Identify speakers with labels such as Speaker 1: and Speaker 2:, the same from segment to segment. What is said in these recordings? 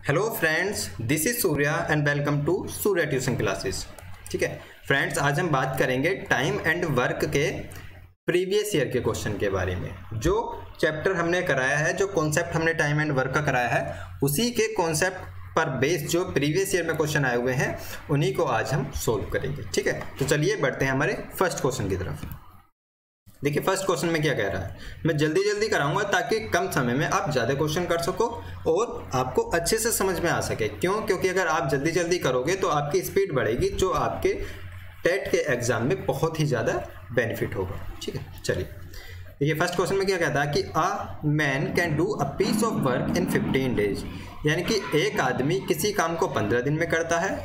Speaker 1: Hello friends, this is Surya and welcome to Surya tuition classes. ठीक है friends, आज हम बात करेंगे टाइम एंड वर्क के प्रीवियस ईयर के क्वेश्चन के बारे में। जो चैप्टर हमने कराया है, जो कॉन्सेप्ट हमने टाइम एंड वर्क का कराया है, उसी के कॉन्सेप्ट पर बेस्ड जो प्रीवियस ईयर में क्वेश्चन आए हुए हैं उन्हीं को आज हम सोल्व करेंगे। ठीक है, तो चलिए बढ़ते हैं हमारे फर्स्ट क्वेश्चन की तरफ। देखिए फर्स्ट क्वेश्चन में क्या कह रहा है, मैं जल्दी जल्दी कराऊंगा ताकि कम समय में आप ज़्यादा क्वेश्चन कर सको और आपको अच्छे से समझ में आ सके। क्यों? क्योंकि अगर आप जल्दी जल्दी करोगे तो आपकी स्पीड बढ़ेगी, जो आपके टेट के एग्जाम में बहुत ही ज़्यादा बेनिफिट होगा। ठीक है, चलिए देखिए फर्स्ट क्वेश्चन में क्या कहता है कि a man can do a piece of work in 15 days, यानी कि एक आदमी किसी काम को 15 दिन में करता है।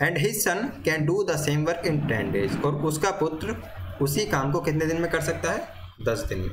Speaker 1: And his son can do the same work in 10 days, और उसका पुत्र उसी काम को कितने दिन में कर सकता है? 10 दिन में।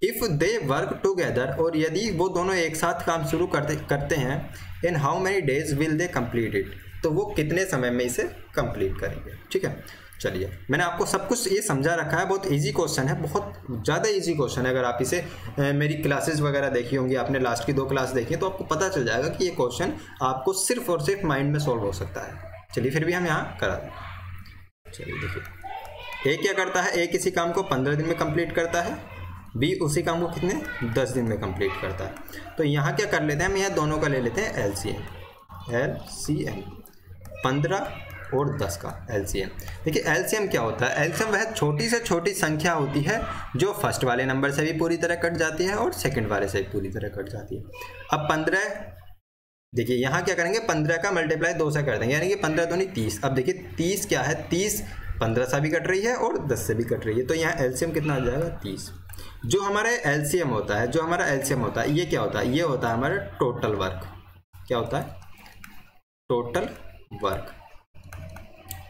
Speaker 1: इफ़ दे वर्क टुगेदर, और यदि वो दोनों एक साथ काम शुरू करते हैं, in how many days will they complete it, तो वो कितने समय में इसे कंप्लीट करेंगे। ठीक है, चलिए मैंने आपको सब कुछ ये समझा रखा है। बहुत इजी क्वेश्चन है, बहुत ज़्यादा इजी क्वेश्चन है। अगर आप इसे मेरी क्लासेस वगैरह देखी होंगी, आपने लास्ट की 2 क्लास देखी, तो आपको पता चल जाएगा कि ये क्वेश्चन आपको सिर्फ और सिर्फ माइंड में सॉल्व हो सकता है। चलिए फिर भी हम यहाँ करा दें। चलिए देखिए, ए क्या करता है? ए किसी काम को 15 दिन में कंप्लीट करता है, बी उसी काम को कितने 10 दिन में कंप्लीट करता है। तो यहाँ क्या कर लेते हैं, हम यहाँ दोनों का ले लेते हैं एलसीएम 15 और 10 का एलसीएम। देखिए एलसीएम क्या होता है? एलसीएम वह छोटी से छोटी संख्या होती है जो फर्स्ट वाले नंबर से भी पूरी तरह कट जाती है और सेकंड वाले से भी पूरी तरह कट जाती है। अब 15, देखिए यहाँ क्या करेंगे, 15 का मल्टीप्लाई 2 से कर देंगे, यानी कि 15 दूनी 30। अब देखिए 30 क्या है, 30 15 से भी कट रही है और 10 से भी कट रही है, तो यहाँ एलसीएम कितना आ जाएगा? 30। जो हमारा एलसीएम होता है, ये क्या होता है? ये होता है हमारा टोटल वर्क। क्या होता है? Total work.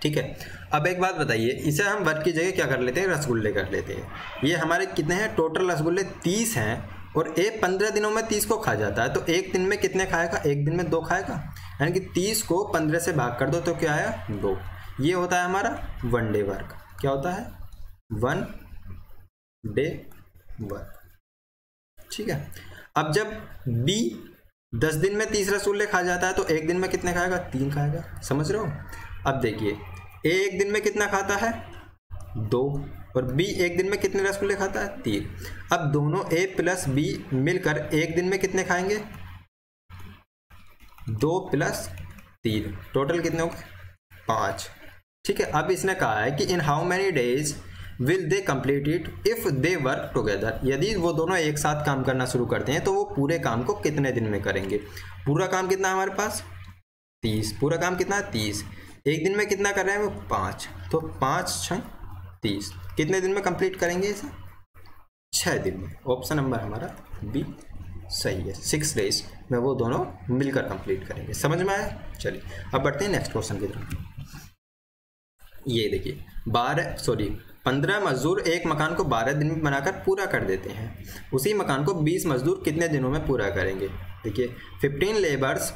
Speaker 1: ठीक है, अब एक बात बताइए, इसे हम वर्क की जगह क्या कर लेते हैं? रसगुल्ले कर लेते हैं। ये हमारे कितने हैं? टोटल रसगुल्ले 30 हैं, और एक 15 दिनों में 30 को खा जाता है, तो एक दिन में कितने खाएगा? एक दिन में 2 खाएगा, यानी कि 30 को 15 से भाग कर दो तो क्या आया? 2। ये होता है हमारा 1 डे वर्क। क्या होता है? 1 डे वर्क। ठीक है, अब जब बी 10 दिन में 30 रसगुल्ले खा जाता है, तो एक दिन में कितने खाएगा? 3 खाएगा। समझ रहे हो? अब देखिए ए एक दिन में कितना खाता है? 2, और बी एक दिन में कितने रसगुल्ले खाता है? 3। अब दोनों ए प्लस बी मिलकर एक दिन में कितने खाएंगे? 2 प्लस 3, टोटल कितने हो गए? 5। ठीक है, अब इसने कहा है कि in how many days will they complete it if they work together, यदि वो दोनों एक साथ काम करना शुरू करते हैं तो वो पूरे काम को कितने दिन में करेंगे? पूरा काम कितना है हमारे पास? 30। पूरा काम कितना है? 30। एक दिन में कितना कर रहे हैं वो? 5। तो 5 6 30, कितने दिन में कंप्लीट करेंगे इसे? 6 दिन में। ऑप्शन नंबर हमारा बी सही है, 6 डेज में वो दोनों मिलकर कंप्लीट करेंगे। समझ में आया? चलिए अब बढ़ते हैं नेक्स्ट क्वेश्चन की तरफ। ये देखिए 15 मजदूर एक मकान को 12 दिन में बनाकर पूरा कर देते हैं। उसी मकान को 20 मजदूर कितने दिनों में पूरा करेंगे? देखिए 15 labours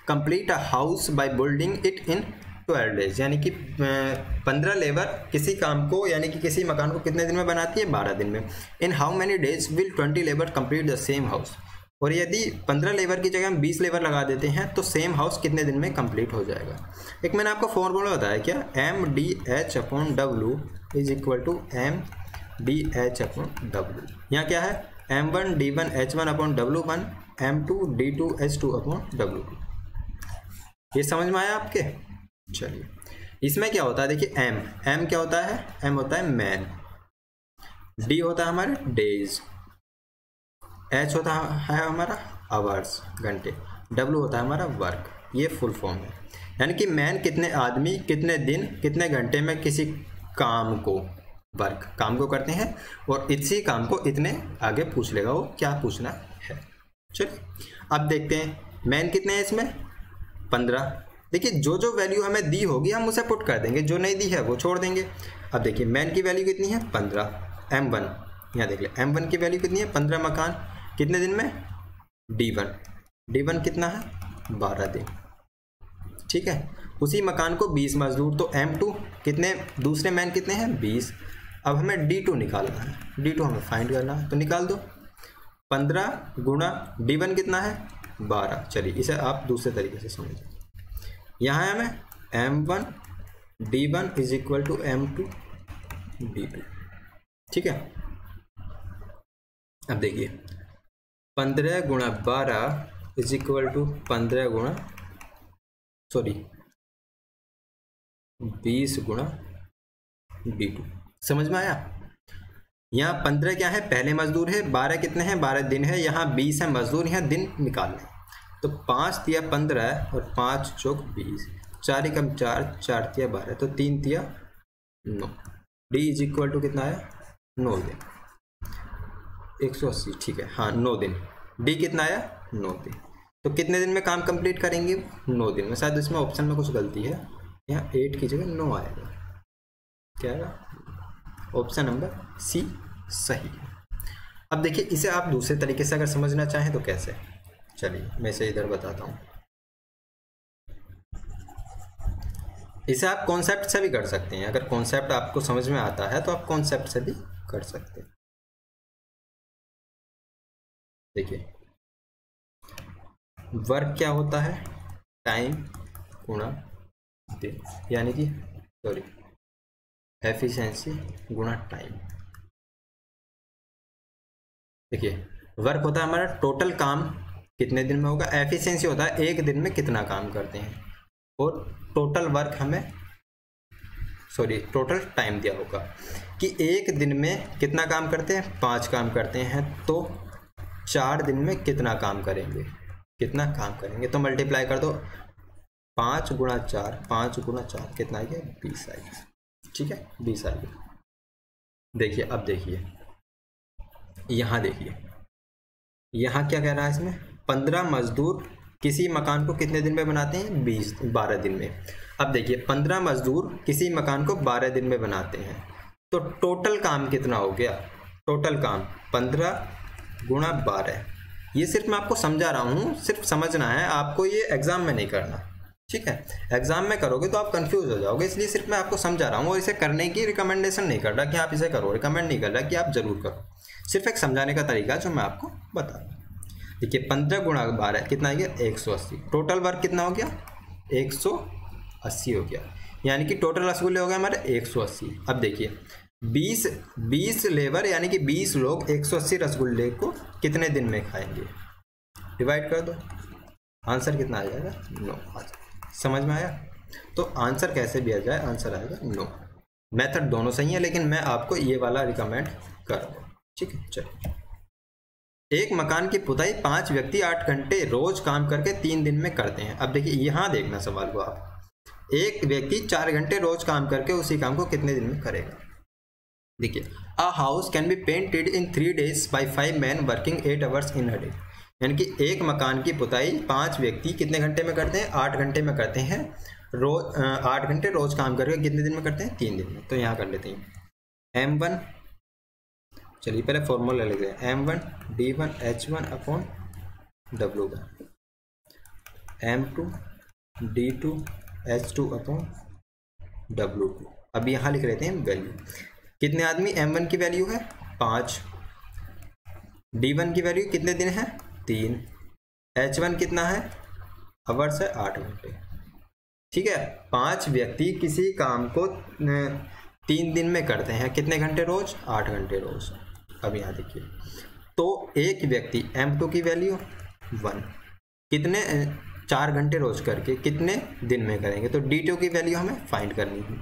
Speaker 1: complete a house by building it in 12 days, यानी कि 15 लेबर किसी काम को, यानी कि किसी मकान को कितने दिन में बनाती है? 12 दिन में। In how many days will 20 labour complete the same house, और यदि 15 लेबर की जगह हम 20 लेबर लगा देते हैं तो सेम हाउस कितने दिन में कंप्लीट हो जाएगा? एक मैंने आपको फॉर्मूला बताया, क्या? MDH/W is equal to MDH/W। यहाँ क्या है? M1 D1H1/W1, M2 D2H2/W2। ये समझ में आया आपके? चलिए इसमें क्या होता है, देखिए M क्या होता है? M होता है मैन, D होता है हमारे डेज, H होता है हमारा आवर्स घंटे, W होता है हमारा वर्क। ये फुल फॉर्म है, यानी कि मैन कितने आदमी कितने दिन कितने घंटे में किसी काम को, वर्क काम को करते हैं, और इसी काम को इतने आगे पूछ लेगा वो क्या पूछना है। चलिए अब देखते हैं मैन कितने हैं इसमें? 15। देखिए जो वैल्यू हमें दी होगी हम उसे पुट कर देंगे, जो नहीं दी है वो छोड़ देंगे। अब देखिए मैन की वैल्यू कितनी है? 15। M1 यहाँ देख ले, M1 की वैल्यू कितनी है? 15 मकान कितने दिन में? D1 कितना है? 12 दिन। ठीक है, उसी मकान को 20 मजदूर, तो M2 कितने, दूसरे मैन कितने हैं? 20। अब हमें D2 निकालना है, D2 हमें फाइंड करना है, तो निकाल दो। 15 गुणा D1 कितना है? 12। चलिए इसे आप दूसरे तरीके से समझिए। यहाँ है हमें M1 D1 is equal to M2 D2, ठीक है। अब देखिए 15 गुणा 12 इज इक्वल टू 15 गुणा 20 गुणा D2। समझ में आया? यहाँ 15 क्या है, पहले मजदूर है, 12 कितने हैं, 12 दिन है, यहाँ 20 है मजदूर, यहाँ दिन निकालने। तो 5 तिया 15 और 5 चौक 20, 4 एकम 4, 4 तिया 12, तो 3 तिया 9। डी इज इक्वल टू कितना आया, 9 दिन, 180, ठीक है, हाँ 9 दिन। डी कितना आया, 9 दिन। तो कितने दिन में काम कंप्लीट करेंगे, 9 दिन में। शायद इसमें ऑप्शन में कुछ गलती है, यहाँ 8 की जगह 9 आएगा, क्या आएगा, ऑप्शन नंबर सी सही है। अब देखिए इसे आप दूसरे तरीके से अगर समझना चाहें तो कैसे, चलिए मैं इसे इधर बताता हूँ। इसे आप कॉन्सेप्ट से भी कर सकते हैं, अगर कॉन्सेप्ट आपको समझ में आता है तो आप कॉन्सेप्ट से भी कर सकते हैं। देखिए वर्क क्या होता है, टाइम गुणा दिन, यानी कि एफिशिएंसी गुणा टाइम। देखिए वर्क होता है हमारा टोटल काम कितने दिन में होगा, एफिशिएंसी होता है एक दिन में कितना काम करते हैं, और टोटल वर्क हमें टोटल टाइम दिया होगा कि एक दिन में कितना काम करते हैं, 5 काम करते हैं, तो 4 दिन में कितना काम करेंगे, तो मल्टीप्लाई कर दो, 5 गुणा 4, 5 गुणा 4 कितना आ गया, 20 आएगा, ठीक है, 20 आ गया। देखिए अब देखिए यहाँ देखिए, यहाँ क्या कह रहा है इसमें, 15 मजदूर किसी मकान को कितने दिन में बनाते हैं, 12 दिन में। अब देखिए 15 मजदूर किसी मकान को 12 दिन में बनाते हैं, तो टोटल काम कितना हो गया, टोटल काम 15 गुणा 12। ये सिर्फ मैं आपको समझा रहा हूँ, सिर्फ समझना है आपको, ये एग्जाम में नहीं करना, ठीक है। एग्जाम में करोगे तो आप कंफ्यूज हो जाओगे, इसलिए सिर्फ मैं आपको समझा रहा हूँ, और इसे करने की रिकमेंडेशन नहीं कर रहा कि आप इसे करो, रिकमेंड नहीं कर रहा कि आप जरूर करो, सिर्फ एक समझाने का तरीका जो मैं आपको बता रहा हूँ। देखिए 15 गुणा 12 कितना आ गया, 180। टोटल वर्क कितना हो गया, 180 हो गया, यानी कि टोटल रसगुल्ले हो गए हमारे 180। अब देखिए 20 लेबर यानी कि 20 लोग 180 रसगुल्ले को कितने दिन में खाएंगे, डिवाइड कर दो, आंसर कितना आ जाएगा, 9 आ जाएगा। समझ में आया? तो आंसर कैसे भी आ जाए, आंसर आएगा 9। मेथड दोनों सही है, लेकिन मैं आपको ये वाला रिकमेंड कर रहा हूँ, ठीक है। चलिए एक मकान की पुताई 5 व्यक्ति 8 घंटे रोज काम करके 3 दिन में करते हैं। अब देखिए यहाँ देखना सवाल को आप, एक व्यक्ति 4 घंटे रोज काम करके उसी काम को कितने दिन में करेगा। देखिए a house can be painted in 3 days by 5 men working 8 hours in a day, यानी कि एक मकान की पुताई 5 व्यक्ति कितने घंटे में करते हैं, 8 घंटे में करते हैं, रोज 8 घंटे रोज काम करके कितने दिन में करते हैं, 3 दिन में। तो यहाँ कर लेते हैं M1, चलिए पहले फॉर्मूला ले लेते हैं, M1 D1 H1 upon W1, M2 D2 H2 upon W2। अब यहाँ लिख लेते हैं वैल्यू, कितने आदमी, M1 की वैल्यू है 5, D1 की वैल्यू कितने दिन है 3, H1 कितना है, आवर्स है 8 घंटे, ठीक है। 5 व्यक्ति किसी काम को 3 दिन में करते हैं, कितने घंटे रोज, 8 घंटे रोज। अब यहाँ देखिए, तो एक व्यक्ति M2 की वैल्यू 1, कितने 4 घंटे रोज करके कितने दिन में करेंगे, तो D2 की वैल्यू हमें फाइंड करनी है,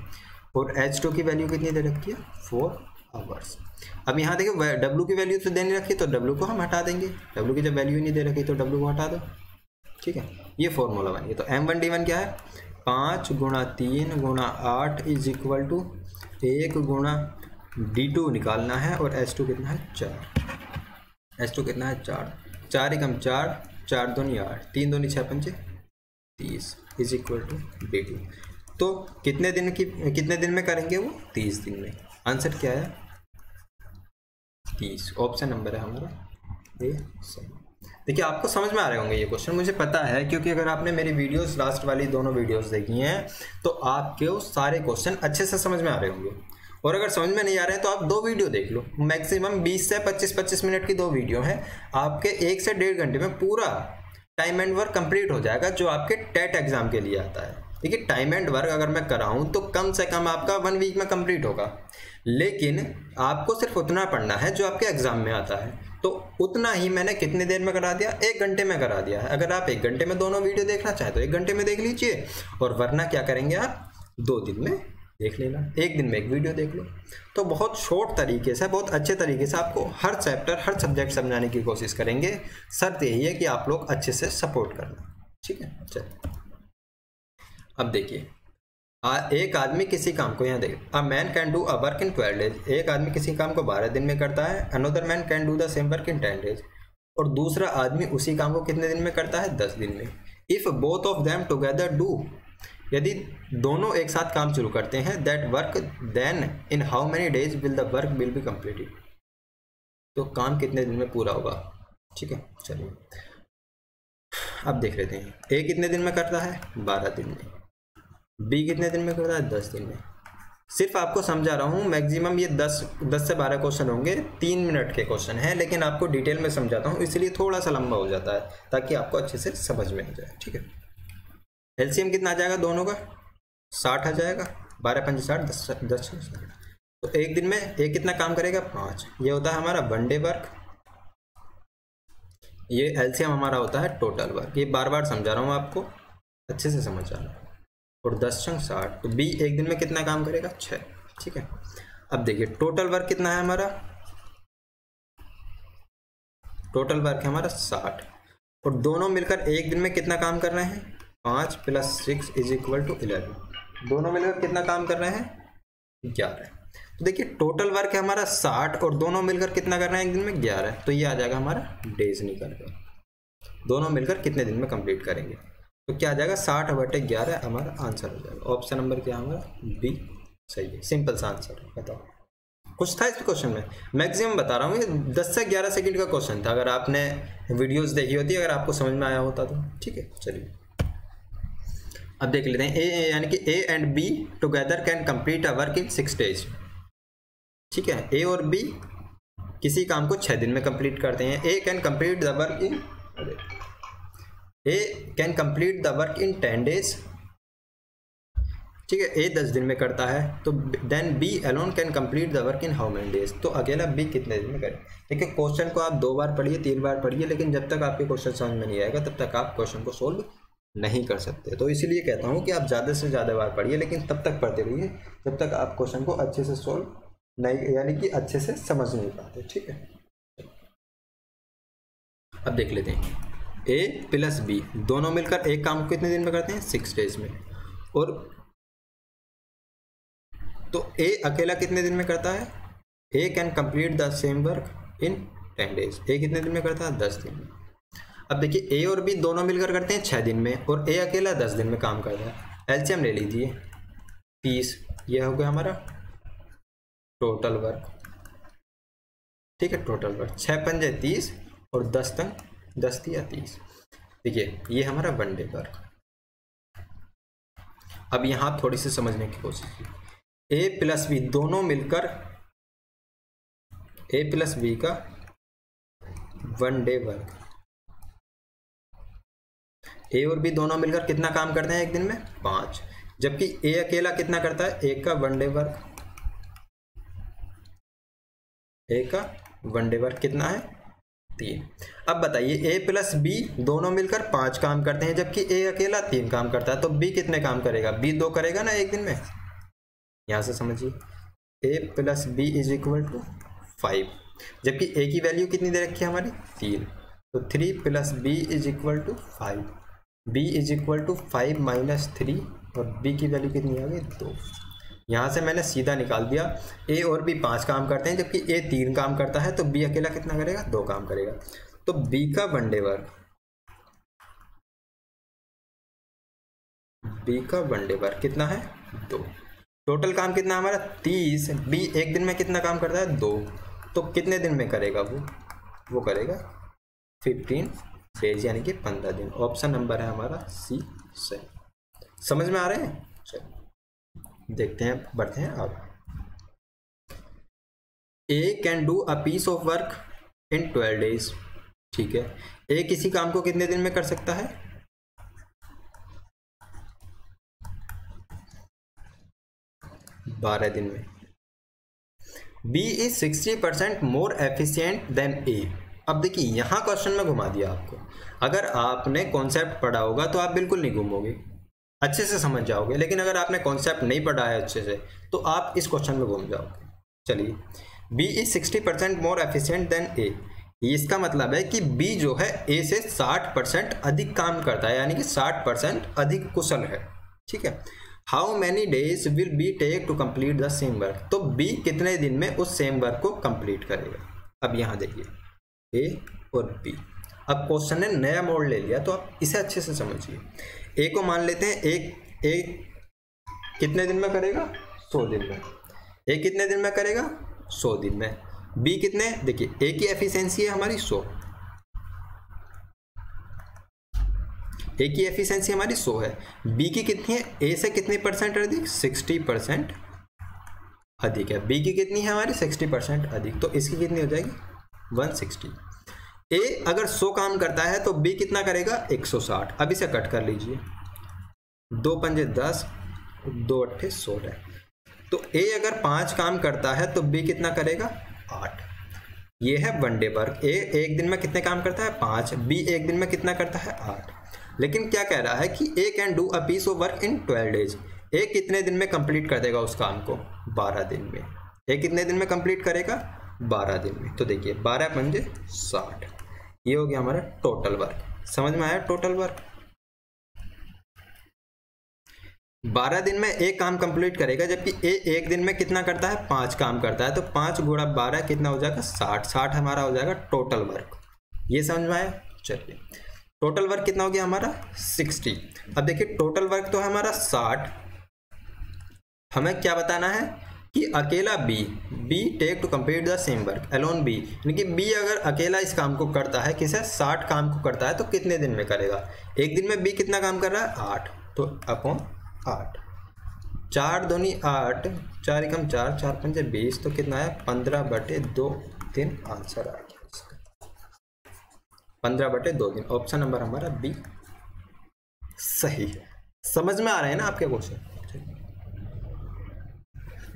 Speaker 1: और H2 की वैल्यू कितनी दे रखी है, 4 आवर्स। अब यहाँ देखिए W की वैल्यू तो देनी रखी है, तो W को हम हटा देंगे, W की जब वैल्यू नहीं दे रखी तो W को हटा दो, ठीक है। ये फॉर्मूला बन गया। तो M1 D1 क्या है, 5 गुणा 3 गुणा 8 इज इक्वल टू 1 गुणा D2 निकालना है, और H2 कितना है 4, H2 कितना है 4, 4 एकम 4, 4 दूनी 8, 3 दूनी 6 पंचे 30 इज इक्वल टू D2। तो कितने दिन में करेंगे वो, 30 दिन में। आंसर क्या है 30, ऑप्शन नंबर है हमारा ए सही। देखिए आपको समझ में आ रहे होंगे ये क्वेश्चन, मुझे पता है, क्योंकि अगर आपने मेरी वीडियोस लास्ट वाली दोनों वीडियोस देखी हैं तो आपके सारे क्वेश्चन अच्छे से समझ में आ रहे होंगे। और अगर समझ में नहीं आ रहे हैं तो आप 2 वीडियो देख लो, मैक्सिमम 20 से 25 मिनट की 2 वीडियो हैं, आपके 1 से 1.5 घंटे में पूरा टाइम एंड वर्क कंप्लीट हो जाएगा जो आपके टेट एग्जाम के लिए आता है। देखिए टाइम एंड वर्क अगर मैं कराऊं तो कम से कम आपका 1 वीक में कंप्लीट होगा, लेकिन आपको सिर्फ उतना पढ़ना है जो आपके एग्जाम में आता है। तो उतना ही मैंने कितने देर में करा दिया, 1 घंटे में करा दिया है। अगर आप 1 घंटे में दोनों वीडियो देखना चाहें तो 1 घंटे में देख लीजिए, और वरना क्या करेंगे आप 2 दिन में देख लेना, 1 दिन में 1 वीडियो देख लो। तो बहुत शॉर्ट तरीके से, बहुत अच्छे तरीके से आपको हर चैप्टर, हर सब्जेक्ट समझाने की कोशिश करेंगे। शर्त यही है कि आप लोग अच्छे से सपोर्ट करना, ठीक है। चलिए अब देखिए, एक आदमी किसी काम को, यहाँ देखिए, अ man can do a work in 12 days. एक आदमी किसी काम को 12 दिन में करता है। Another man can do the same work in 10 days. और दूसरा आदमी उसी काम को कितने दिन में करता है, 10 दिन में। If both of them together do, यदि दोनों एक साथ काम शुरू करते हैं, that work, then in how many days will the work will be completed. तो काम कितने दिन में पूरा होगा, ठीक है। चलिए अब देख लेते हैं, ए कितने दिन में करता है, 12 दिन में। बी कितने दिन में करता है, 10 दिन में। सिर्फ आपको समझा रहा हूँ, मैक्सिमम ये 10 से 12 क्वेश्चन होंगे, 3 मिनट के क्वेश्चन हैं, लेकिन आपको डिटेल में समझाता हूँ, इसलिए थोड़ा सा लंबा हो जाता है ताकि आपको अच्छे से समझ में आ जाए, ठीक है। एलसीएम कितना आ जाएगा दोनों का, 60 आ जाएगा। 12 पंजे 60, 10 60। तो 1 दिन में एक कितना काम करेगा, 5। ये होता है हमारा वन डे वर्क। ये एलसीएम हमारा होता है टोटल वर्क। ये बार बार समझा रहा हूँ आपको, अच्छे से समझ जाना। और 10 छंग 60, तो बी 1 दिन में कितना काम करेगा, 6, ठीक है। अब देखिए टोटल वर्क कितना है हमारा, टोटल वर्क है हमारा 60, और दोनों मिलकर 1 दिन में कितना काम कर रहे हैं, 5 + 6 = 11। दोनों मिलकर कितना काम कर रहे हैं, 11। तो देखिए टोटल वर्क है हमारा 60 और दोनों मिलकर कितना कर रहे हैं 1 दिन में, 11। तो ये आ जाएगा हमारा डेज निकल कर, दोनों मिलकर कितने दिन में कंप्लीट करेंगे। तो क्या आ जाएगा, 60/11 हमारा आंसर हो जाएगा। ऑप्शन नंबर क्या हमारा, बी सही है। सिंपल सा आंसर है। बताओ कुछ था इस क्वेश्चन में, मैक्सिमम बता रहा हूँ, ये 10 से 11 सेकंड का क्वेश्चन था। अगर आपने वीडियोस देखी होती, अगर आपको समझ में आया होता तो, ठीक है। चलिए अब देख लेते हैं, ए यानी कि A and be together can complete a work in 6 days, ठीक है। ए और बी किसी काम को 6 दिन में कंप्लीट करते हैं। A can complete the work in, A can complete the work in 10 days, ठीक है। ए 10 दिन में करता है, तो then B alone can complete the work in how many days. तो अकेला बी कितने दिन में करे। देखिए क्वेश्चन को आप 2 बार पढ़िए, 3 बार पढ़िए, लेकिन जब तक आपके क्वेश्चन समझ में नहीं आएगा तब तक आप क्वेश्चन को सोल्व नहीं कर सकते। तो इसीलिए कहता हूँ कि आप ज़्यादा से ज़्यादा बार पढ़िए, लेकिन तब तक पढ़ते रहिए जब तक आप क्वेश्चन को अच्छे से सोल्व नहीं, यानी कि अच्छे से समझ नहीं पाते, ठीक है। अब देख लेते हैं, ए + बी दोनों मिलकर एक काम को कितने दिन में करते हैं, 6 डेज में। और तो ए अकेला कितने दिन में करता है, A can complete the same work in 10 days. A कितने दिन में करता है, 10 दिन में। अब देखिए ए और बी दोनों मिलकर करते हैं 6 दिन में, और ए अकेला 10 दिन में काम करता है। एलसीएम ले लीजिए 30, यह हो गया हमारा टोटल वर्क, ठीक है। टोटल वर्क 6 पंजे 30 और 10 तक 10 या 30। देखिए ये हमारा वन डे वर्क। अब यहाँ थोड़ी सी समझने की कोशिश की, ए + बी दोनों मिलकर, ए + बी का वन डे वर्क, ए और बी दोनों मिलकर कितना काम करते हैं 1 दिन में, 5। जबकि ए अकेला कितना करता है, ए का वन डे वर्क, ए का वन डे वर्क कितना है, 3। अब बताइए ए + बी दोनों मिलकर 5 काम करते हैं, जबकि ए अकेला 3 काम करता है। तो बी कितने काम करेगा, बी 2 करेगा ना 1 दिन में। यहाँ से समझिए, ए + बी = 5, जबकि ए की वैल्यू कितनी दे रखी है हमारी, 3। तो 3 + बी = 5, बी = 5 - 3, और बी की वैल्यू कितनी आ गई, 2। यहाँ से मैंने सीधा निकाल दिया, ए और बी 5 काम करते हैं, जबकि ए 3 काम करता है। तो बी अकेला कितना करेगा, 2 काम करेगा। तो बी का वन डे वर्क, बी का वन डे वर्क कितना है, 2। टोटल काम कितना हमारा 30, बी 1 दिन में कितना काम करता है, 2। तो कितने दिन में करेगा वो करेगा 15 डेज, यानी कि 15 दिन। ऑप्शन नंबर है हमारा सी सही। समझ में आ रहे हैं। चलिए देखते हैं, बढ़ते हैं अब। A can do a piece of work in 12 days, ठीक है। ए किसी काम को कितने दिन में कर सकता है? 12 दिन में। B is 60% more efficient than A. अब देखिए यहाँ क्वेश्चन में घुमा दिया आपको। अगर आपने कॉन्सेप्ट पढ़ा होगा तो आप बिल्कुल नहीं घूमोगे, अच्छे से समझ जाओगे, लेकिन अगर आपने कॉन्सेप्ट नहीं पढ़ा है अच्छे से तो आप इस क्वेश्चन में घूम जाओगे। चलिए, B is 60% more efficient than A. इसका मतलब है कि बी जो है ए से 60% अधिक काम करता है, यानी कि 60% अधिक कुशल है। ठीक है। How many days will be take to complete the same work. तो बी कितने दिन में उस सेम वर्क को कंप्लीट करेगा। अब यहाँ देखिए ए और बी। अब क्वेश्चन ने नया मोड़ ले लिया तो आप इसे अच्छे से समझिए। ए को मान लेते हैं ए कितने दिन में करेगा? 100 दिन में। ए कितने दिन में करेगा? 100 दिन में। बी कितने? देखिए ए की एफिशिएंसी है हमारी 100, ए की एफिशिएंसी हमारी 100 है। बी की कितनी है? ए से कितनी परसेंट अधिक? 60% अधिक है। बी की कितनी है हमारी? 60% अधिक। तो इसकी कितनी हो जाएगी? 160। ए अगर 100 काम करता है तो बी कितना करेगा? 160। अब इसे कट कर लीजिए, 2 पंजे 10, 2 अट्ठे 16। तो ए अगर 5 काम करता है तो बी कितना करेगा? 8। ये है वन डे वर्क। ए एक दिन में कितने काम करता है? 5। बी एक दिन में कितना करता है? 8। लेकिन क्या कह रहा है कि A can do a piece of work in 12 days. A कितने दिन में कंप्लीट कर देगा उस काम को? 12 दिन में। ए कितने दिन में कंप्लीट करेगा? 12 दिन में। तो देखिए 12 पंजे 60, ये हो गया हमारा टोटल वर्क। समझ में आया? टोटल वर्क 12 दिन में एक काम कंप्लीट करेगा, जबकि ए एक दिन में कितना करता है? 5 काम करता है। तो 5 गुणा 12 कितना हो जाएगा? 60। 60 हमारा हो जाएगा टोटल वर्क। ये समझ में आया? चलिए, टोटल वर्क कितना हो गया हमारा? 60। अब देखिए टोटल वर्क तो है हमारा 60। हमें क्या बताना है कि अकेला B take to complete the same work alone B, यानी कि बी अगर अकेला इस काम को करता है, किसे? 60 काम को करता है, तो कितने दिन में करेगा? एक दिन में बी कितना काम कर रहा है? 8। तो अपॉन 8, 4 दूनी 8, 4 एकम 4, 4 पंजे 20। तो कितना है? 15/2 दिन आंसर आ गया। 15/2 दिन। ऑप्शन नंबर हमारा बी सही है। समझ में आ रहे हैं ना आपके क्वेश्चन?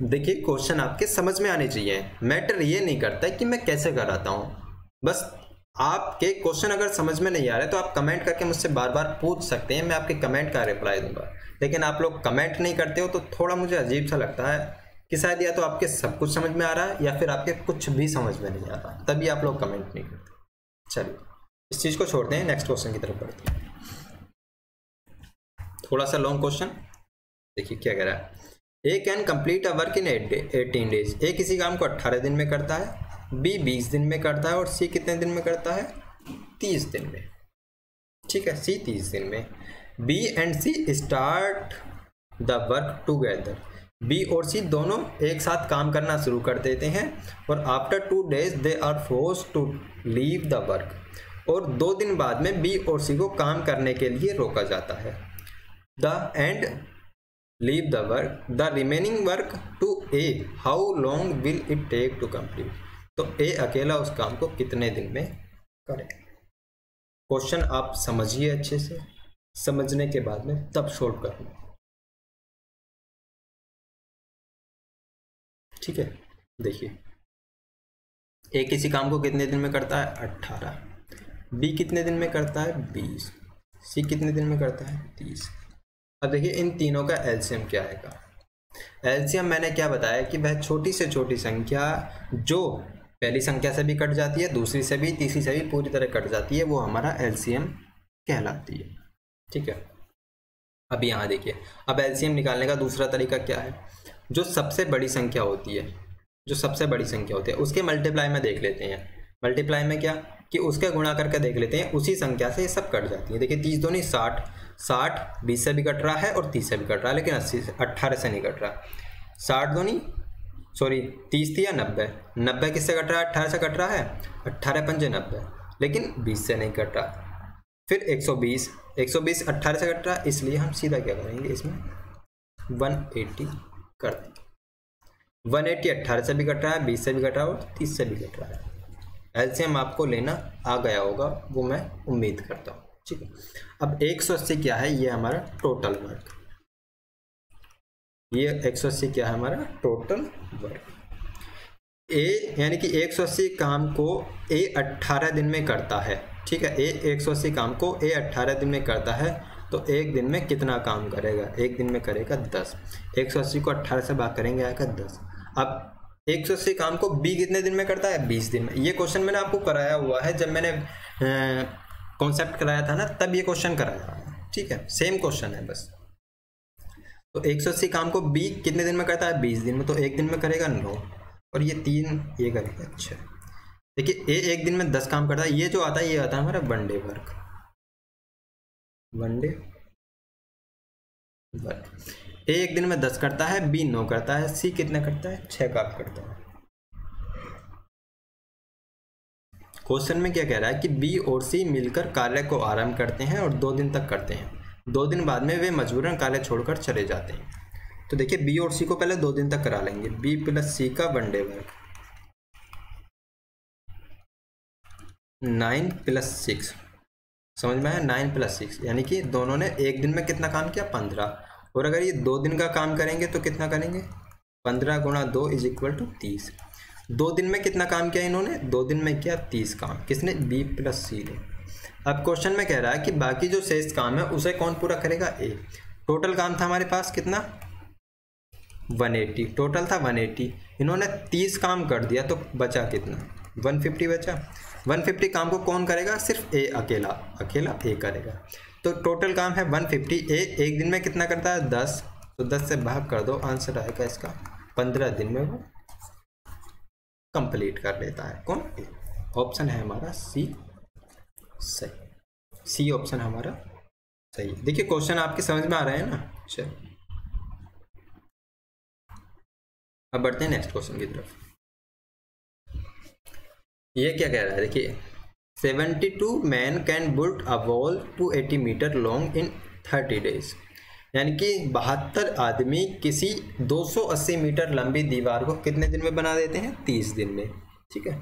Speaker 1: देखिए क्वेश्चन आपके समझ में आने चाहिए। मैटर ये नहीं करता है कि मैं कैसे कराता हूं, बस आपके क्वेश्चन अगर समझ में नहीं आ रहे तो आप कमेंट करके मुझसे बार बार पूछ सकते हैं, मैं आपके कमेंट का रिप्लाई दूंगा। लेकिन आप लोग कमेंट नहीं करते हो तो थोड़ा मुझे अजीब सा लगता है कि शायद या तो आपके सब कुछ समझ में आ रहा है या फिर आपके कुछ भी समझ में नहीं आ रहा, तभी आप लोग कमेंट नहीं करते। चलिए इस चीज को छोड़ते हैं, नेक्स्ट क्वेश्चन की तरफ बढ़ते हैं। थोड़ा सा लॉन्ग क्वेश्चन, देखिए क्या कह रहा है। A can complete a work in 18 days. A किसी काम को 18 दिन में करता है, बी 20 दिन में करता है और सी कितने दिन में करता है? 30 दिन में। ठीक है, सी 30 दिन में। B and C start the work together. B और सी दोनों एक साथ काम करना शुरू कर देते हैं और after 2 days they are force to leave the work. और 2 दिन बाद में बी और सी को काम करने के लिए रोका जाता है। The and leave the work the remaining work to A, how long will it take to complete. तो ए अकेला उस काम को कितने दिन में करे। क्वेश्चन आप समझिए अच्छे से, समझने के बाद में तब सोल्व करना। ठीक है, देखिए ए किसी काम को कितने दिन में करता है? 18। बी कितने दिन में करता है? 20। सी कितने दिन में करता है? 30। अब देखिए इन तीनों का एलसीएम क्या आएगा। एलसीएम मैंने क्या बताया कि वह छोटी से छोटी संख्या जो पहली संख्या से भी कट जाती है, दूसरी से भी, तीसरी से भी पूरी तरह कट जाती है, वो हमारा एलसीएम कहलाती है। ठीक है, अब यहाँ देखिए, अब एलसीएम निकालने का दूसरा तरीका क्या है। जो सबसे बड़ी संख्या होती है, जो सबसे बड़ी संख्या होती है उसके मल्टीप्लाई में देख लेते हैं। मल्टीप्लाई में क्या कि उसके गुणा करके देख लेते हैं, उसी संख्या से ये सब कट जाती है। देखिए 30 दूनी 60, 60 20 से भी कट रहा है और 30 से भी कट रहा है, लेकिन 18 से नहीं कट रहा। 60 दूनी 30 थी या 90, 90 किससे कट रहा है? 18 से कट रहा है। 18 पंजे 90, लेकिन 20 से नहीं कट रहा। फिर 120, 120 18 से कट रहा है, इसलिए हम सीधा क्या करेंगे, इसमें 180 कर देंगे। 180 18 से भी कट रहा है, 20 से भी कट रहा है और 30 से भी कट रहा है। एलसीएम आपको लेना आ गया होगा, वो मैं उम्मीद करता हूँ। ठीक है, अब 180 क्या है, ये हमारा टोटल वर्क, ये 180 क्या है हमारा टोटल वर्क। ए यानी कि 180 काम को ए 18 दिन में करता है। ठीक है, ए 180 काम को ए 18 दिन में करता है, तो एक दिन में कितना काम करेगा, एक दिन में करेगा 10। 180 को 18 से भाग करेंगे आएगा 10। अब 180 काम को बी कितने दिन में करता है, 20 दिन में। ये क्वेश्चन मैंने आपको कराया हुआ है, जब मैंने कॉन्सेप्ट कराया था ना, तब ये क्वेश्चन कराया है। ठीक है, सेम क्वेश्चन है बस। तो 180 काम को बी कितने दिन में करता है, 20 दिन में, तो एक दिन में करेगा 9, और ये 3 ये करेगा 6। देखिए ए एक दिन में 10 काम करता है, ये जो आता है ये आता है हमारा वनडे वर्क, वनडे वर्क। ए एक दिन में 10 करता है, बी 9 करता है, सी कितना करता है, 6 काम करता है। क्वेश्चन में क्या कह रहा है कि बी और सी मिलकर कार्य को आरंभ करते हैं और 2 दिन तक करते हैं, 2 दिन बाद में वे मजबूरन कार्य छोड़कर चले जाते हैं। तो देखिए बी और सी को पहले 2 दिन तक करा लेंगे, बी प्लस सी का वनडे वर्क 9 + 6, समझ में आया, 9 + 6 यानी कि दोनों ने एक दिन में कितना काम किया, 15। और अगर ये 2 दिन का काम करेंगे तो कितना करेंगे, 15 × 2 = 30। 2 दिन में कितना काम किया इन्होंने, 2 दिन में किया 30 काम, किसने, बी प्लस सी ने। अब क्वेश्चन में कह रहा है कि बाकी जो शेष काम है उसे कौन पूरा करेगा, ए। टोटल काम था हमारे पास कितना, 180, टोटल था 180, इन्होंने 30 काम कर दिया, तो बचा कितना, 150 बचा। 150 काम को कौन करेगा, सिर्फ ए अकेला, अकेला ए करेगा। तो टोटल काम है 150, ए एक दिन में कितना करता है, 10, तो 10 से भाग कर दो, आंसर आएगा इसका 15 दिन में वो कंप्लीट कर लेता है। कौन, ए। ऑप्शन है हमारा सी सही, सी ऑप्शन हमारा सही है। देखिए क्वेश्चन आपके समझ में आ रहे हैं ना। चलो अब बढ़ते हैं नेक्स्ट क्वेश्चन की तरफ। ये क्या कह रहा है, देखिए 72 man can build a wall 280 meter long in 30 days, यानी कि 72 आदमी किसी 280 मीटर लंबी दीवार को कितने दिन में बना देते हैं, 30 दिन में। ठीक है,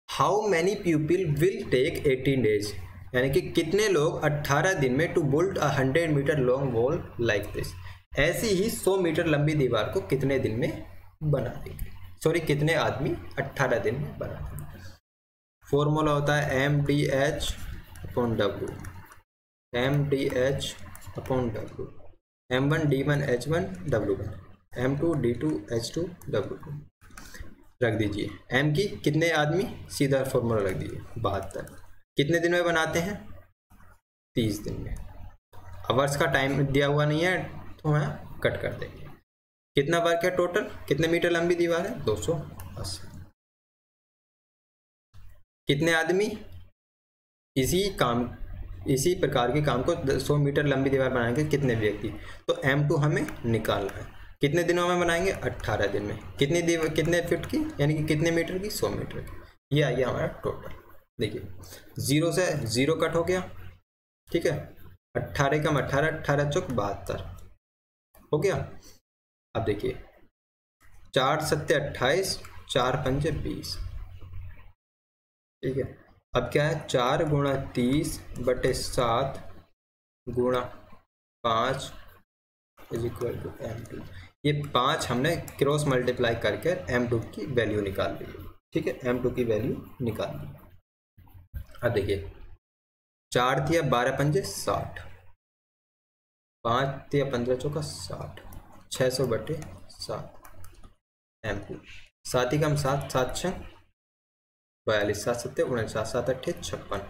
Speaker 1: how many people will take 18 days, यानी कि कितने लोग 18 दिन में to build a 100 meter long wall like this, ऐसी ही 100 मीटर लंबी दीवार को कितने दिन में बना देंगे, सॉरी कितने आदमी 18 दिन में बना देंगे। फॉर्मूला होता है MDH/W, MDH/W, M1D1H1 W1, M2D2H2 W2। रख दीजिए M की कितने आदमी, सीधा फॉर्मूला रख दीजिए 72, कितने दिन में बनाते हैं, 30 दिन में। आवर्स का टाइम दिया हुआ नहीं है तो मैं कट कर देंगे। कितना वर्क है टोटल, कितने मीटर लंबी दीवार है, 280। कितने आदमी इसी प्रकार के काम को 100 मीटर लंबी दीवार बनाएंगे, कितने व्यक्ति, तो M2 हमें निकालना है। कितने दिनों में बनाएंगे, 18 दिन में। कितने फीट की, यानी कि कितने मीटर की, 100 मीटर की। ये आ गया हमारा टोटल। देखिए 0 से 0 कट हो गया, ठीक है, 18 कम 18, 18 चौक 72 हो गया। अब देखिए 4 7 28, 4 5 20, ठीक है। अब क्या है, 4 × 30/7 × 5 = M2। ये 5 हमने क्रॉस मल्टीप्लाई करके M2 की वैल्यू निकाल ली, ठीक है, M2 की वैल्यू निकाल ली। अब देखिए 4 × 12 × 5 60, 5 × 15 चौका 60, 600/7 M2। 7 ही कम 7, 7 6 42, 7 7 49, 7 8 56।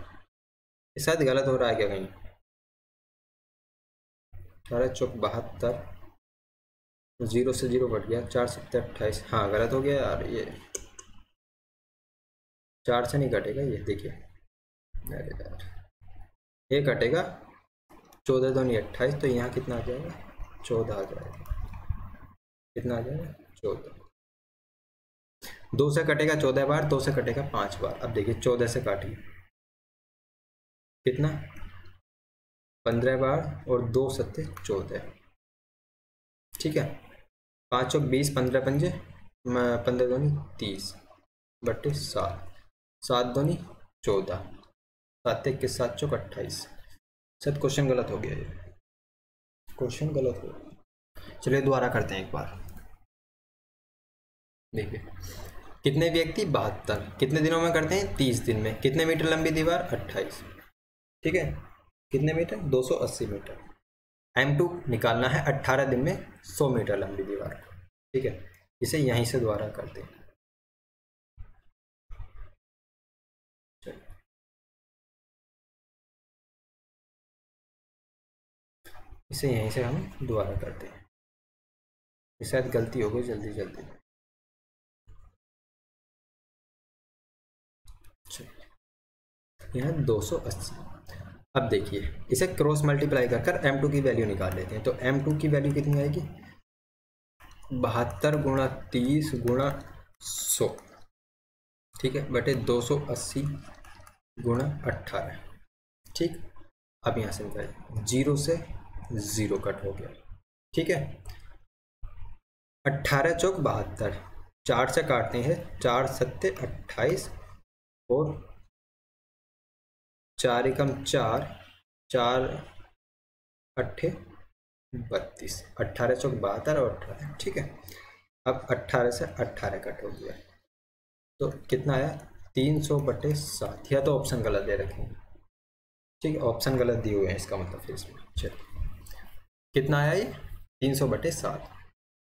Speaker 1: इस साथ गलत हो रहा है क्या कहीं, 18 चौक 72, 0 से 0 कट गया, 4 7 28, हाँ गलत हो गया यार, ये 4 से नहीं कटेगा ये, देखिए अरे यार ये कटेगा, 14 दूनी 28, तो यहाँ कितना आ जाएगा, 14 आ जाएगा। कितना आ जाएगा, 14। 2 से कटेगा 14 बार, 2 से कटेगा 5 बार। अब देखिए 14 से काटिए कितना, 15 बार, और 2 7 14, ठीक है। 5 चौक 20, 15 पंजे 15 दूनी 30, बटे 7, 7 दूनी 14, 7 1 के 7 चौक 28। सर क्वेश्चन गलत हो गया, ये क्वेश्चन गलत हो गया। चलिए दोबारा करते हैं एक बार। देखिए कितने व्यक्ति 72 कितने दिनों में करते हैं? 30 दिन में। कितने मीटर लंबी दीवार? 28। ठीक है, कितने मीटर? 280 मीटर। M2 निकालना है 18 दिन में 100 मीटर लंबी दीवार। ठीक है, इसे यहीं से दोबारा करते हैं। इसे यहीं से हम दोबारा करते हैं। शायद गलती हो गई, जल्दी जल्दी। यहाँ 280। अब देखिए इसे क्रॉस मल्टीप्लाई कर M2 की वैल्यू निकाल लेते हैं। तो M2 की वैल्यू कितनी आएगी? 72 गुणा 30 गुणा 100, ठीक है, बटे 280 गुणा 18। ठीक, अब यहाँ से निकालिए, 0 से 0 कट हो गया। ठीक है, 18 चौक 72, 4 से काटते हैं, 4 सत्ते 28 और 4 एकम 4, 4 अट्ठे 32, 18 चौक 72 और 18। ठीक है, अब 18 से 18 कट हो गया, तो कितना आया? 300 बटे 7। या तो ऑप्शन गलत दे रखे हैं। ठीक है, ऑप्शन गलत दिए हुए हैं, इसका मतलब फिर इसमें। चलिए कितना आया ये? 300 बटे 7।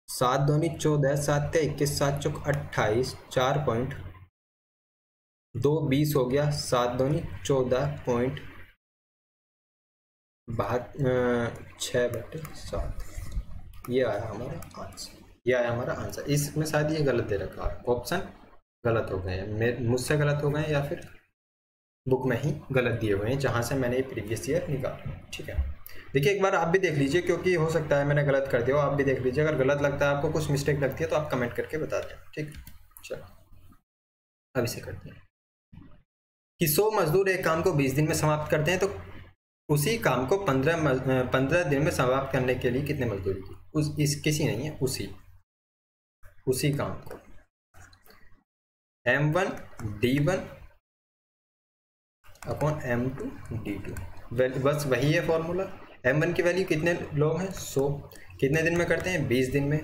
Speaker 1: 7 दूनी 14, 7 21, 7 चौक 28, 4 पॉइंट 2 20 हो गया। 7 दूनी 14.6 बटे 7। ये आया हमारा आंसर, ये आया हमारा आंसर। इसमें शायद ये गलत दे रखा है, ऑप्शन गलत हो गए हैं, मुझसे गलत हो गए हैं या फिर बुक में ही गलत दिए हुए हैं जहाँ से मैंने प्रीवियस ईयर निकाला। ठीक है, देखिए एक बार आप भी देख लीजिए, क्योंकि हो सकता है मैंने गलत कर दिया हो। आप भी देख लीजिए, अगर गलत लगता है आपको, कुछ मिस्टेक लगती है तो आप कमेंट करके बता दें। ठीक, चलो अब इसे करते हैं कि 100 मजदूर एक काम को 20 दिन में समाप्त करते हैं, तो उसी काम को 15 दिन में समाप्त करने के लिए कितने मजदूरी की? किसी नहीं है, उसी काम को M1 D1 upon M2 D2, बस वही है फॉर्मूला। M1 की वैल्यू कितने लोग हैं? 100। कितने दिन में करते हैं? 20 दिन में।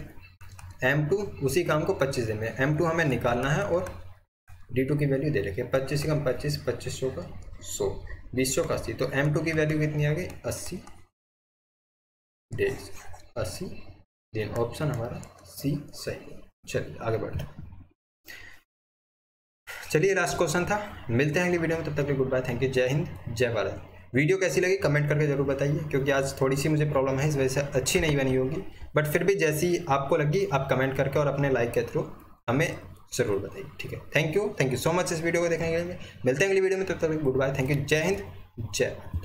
Speaker 1: M2 उसी काम को 25 दिन में। M2 हमें निकालना है और D2 की वैल्यू दे रखी है 25 कम 25, 25 का 100, 20 का 80। तो M2 की वैल्यू कितनी आ गई? 80 डेज, 80 दिन। ऑप्शन हमारा सी सही है। चलिए आगे बढ़ते हैं। चलिए लास्ट क्वेश्चन था, मिलते हैं अगली वीडियो में, तब तक के गुड बाय, थैंक यू, जय हिंद जय भारत। वीडियो कैसी लगी कमेंट करके जरूर बताइए, क्योंकि आज थोड़ी सी मुझे प्रॉब्लम है, इस वजह से अच्छी नहीं बनी होगी, बट फिर भी जैसी आपको लगी आप कमेंट करके और अपने लाइक के थ्रू हमें जरूर बताइए। ठीक है, थैंक यू सो मच इस वीडियो को देखने के लिए। मिलते हैं अगली वीडियो में, तब तक गुड बाय, थैंक यू, जय हिंद जय भारत।